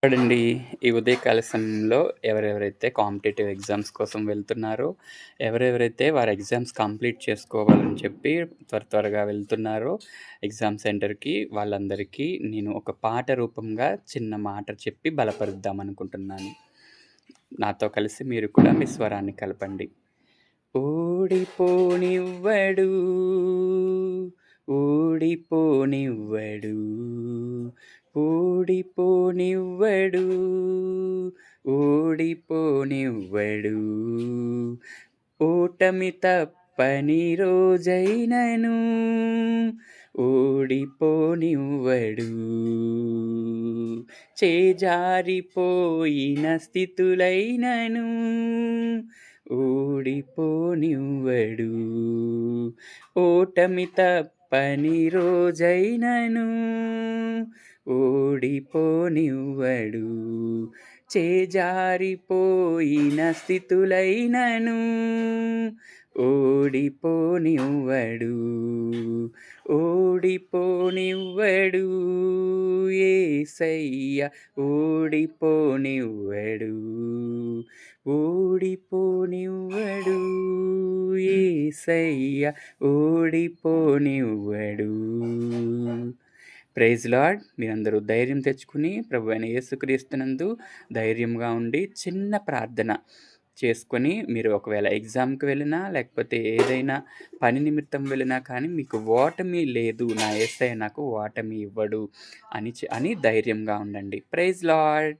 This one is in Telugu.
చూడండి. ఈ ఉదయకాల సమయంలో ఎవరెవరైతే కాంపిటీటివ్ ఎగ్జామ్స్ కోసం వెళ్తున్నారో, ఎవరెవరైతే వారి ఎగ్జామ్స్ కంప్లీట్ చేసుకోవాలని చెప్పి త్వరగా వెళ్తున్నారో ఎగ్జామ్ సెంటర్‌కి, వాళ్ళందరికీ నేను ఒక పాట రూపంగా చిన్న మాట చెప్పి బలపరుద్దామనుకుంటున్నాను. నాతో కలిసి మీరు కూడా మీ స్వరాన్ని కలపండి. ఓడిపోనివ్వడు, ఓడిపోనివ్వడు, ఓడిపోనివ్వడు, ఓడిపోనివ్వడు. ఓటమి తప్పని రోజైనను ఓడిపోనివ్వడు. చేజారిపోయిన స్థితులైనను ఓడిపోనివ్వడు. ఓటమి తప్పని రోజైనను ఓడిపోనివ్వడు. చేజారిపోయిన స్థితులైనను ఓడిపోనివ్వడు. ఓడిపోనివ్వడు యేసయ్య, ఓడిపోనివ్వడు. ఓడిపోనివ్వడు యేసయ్య, ఓడిపోనివ్వడు. Praise lord. మీరందరూ ధైర్యం తెచ్చుకుని ప్రభువైన యేసుక్రీస్తునందు ధైర్యంగా ఉండి చిన్న ప్రార్థన చేసుకొని మీరు ఒకవేళ ఎగ్జామ్‌కి వెళ్ళినా, లేకపోతే ఏదైనా పని నిమిత్తం వెళ్ళినా కానీ మీకు ఓటమి లేదు. నా యేసయ్య నాకు ఓటమి ఇవ్వడు అని ధైర్యంగా ఉండండి. Praise lord.